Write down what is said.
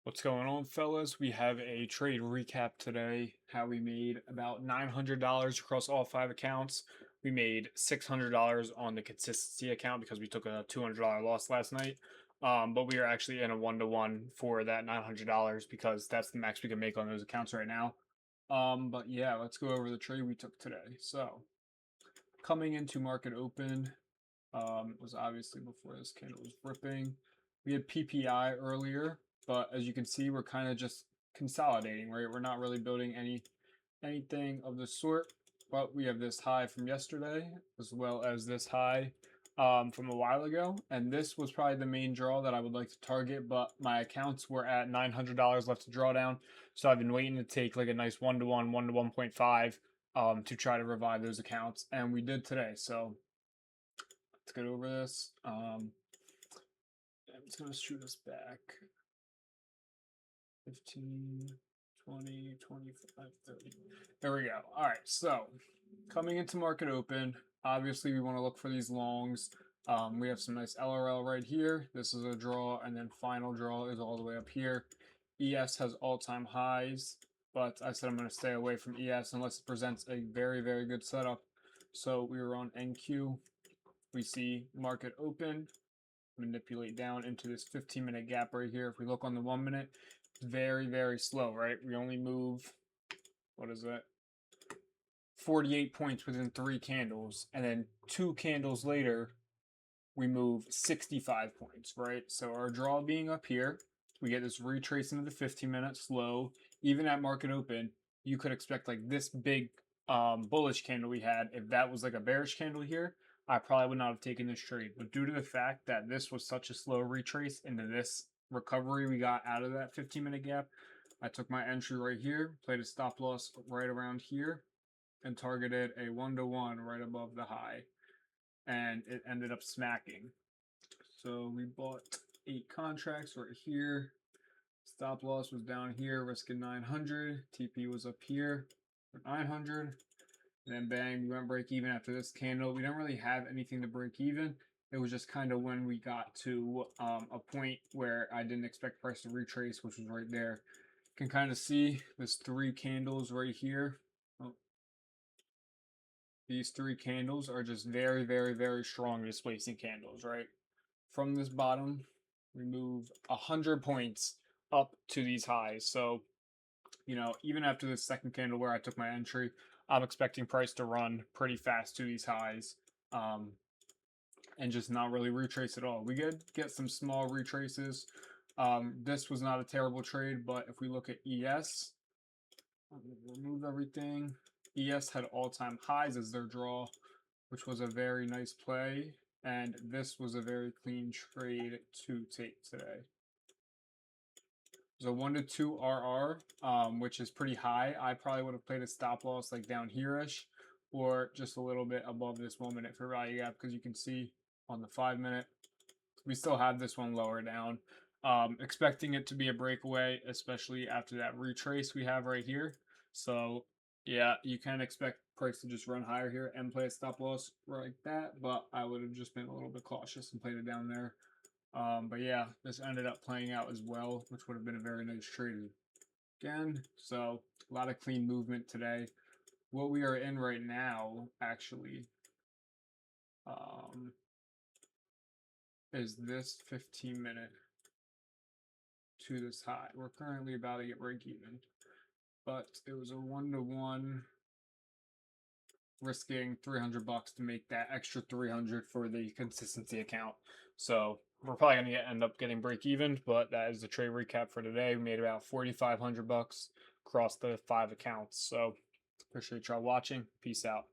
What's going on, fellas? We have a trade recap today. How we made about $900 across all five accounts. We made $600 on the consistency account because we took a $200 loss last night. But we are actually in a one-to-one for that $900 because that's the max we can make on those accounts right now. But yeah, let's go over the trade we took today. So coming into market open, was obviously before this candle was ripping. We had PPI earlier, but as you can see, we're kind of just consolidating, right? We're not really building anything of the sort, but we have this high from yesterday as well as this high from a while ago, and this was probably the main draw that I would like to target, but my accounts were at $900 left to draw down, so I've been waiting to take like a nice 1-to-1, 1 to 1.5 to try to revive those accounts, and we did today. So let's get over this. I'm just going to shoot us back 15, 20, 25, 30. There we go. All right. So coming into market open, obviously we want to look for these longs. We have some nice LRL right here. This is a draw, and then final draw is all the way up here. ES has all-time highs, but I said I'm going to stay away from ES unless it presents a very, very good setup. So we were on NQ. We see market open, manipulate down into this 15-minute gap right here. If we look on the 1 minute, it's very, very slow, right? We only move, what is that? 48 points within 3 candles. And then 2 candles later, we move 65 points, right? So our draw being up here, we get this retrace into the 15-minute slow. Even at market open, you could expect like this big bullish candle we had. If that was like a bearish candle here, I probably would not have taken this trade. But due to the fact that this was such a slow retrace into this recovery we got out of that 15-minute gap, I took my entry right here, played a stop loss right around here, and targeted a 1-to-1 right above the high. And it ended up smacking. So we bought 8 contracts right here. Stop loss was down here, risking 900. TP was up here for 900. And then bang, we went break even after this candle. We didn't really have anything to break even. It was just kind of when we got to a point where I didn't expect price to retrace, which was right there. You can kind of see this 3 candles right here. Oh. These 3 candles are just very, very, very strong displacing candles, right? From this bottom, we move 100 points up to these highs. So, even after the second candle where I took my entry, I'm expecting price to run pretty fast to these highs and just not really retrace at all. We could get some small retraces. This was not a terrible trade, but if we look at ES, remove everything. ES had all-time highs as their draw, which was a very nice play. And this was a very clean trade to take today. So 1-to-2 RR, which is pretty high. I probably would have played a stop loss like down here-ish, or just a little bit above this 1 minute for value gap, because you can see on the 5 minute, we still have this one lower down. Expecting it to be a breakaway, especially after that retrace we have right here. So yeah, you can expect price to just run higher here and play a stop loss like that, but I would have just been a little bit cautious and played it down there. But yeah, this ended up playing out as well, which would have been a very nice trade again. So a lot of clean movement today. What we are in right now, actually, is this 15-minute to this high. We're currently about to get break even, but it was a 1-to-1, risking 300 bucks to make that extra 300 for the consistency account. So we're probably going to end up getting break even, but that is the trade recap for today. We made about 4,500 bucks across the 5 accounts. So appreciate y'all watching. Peace out.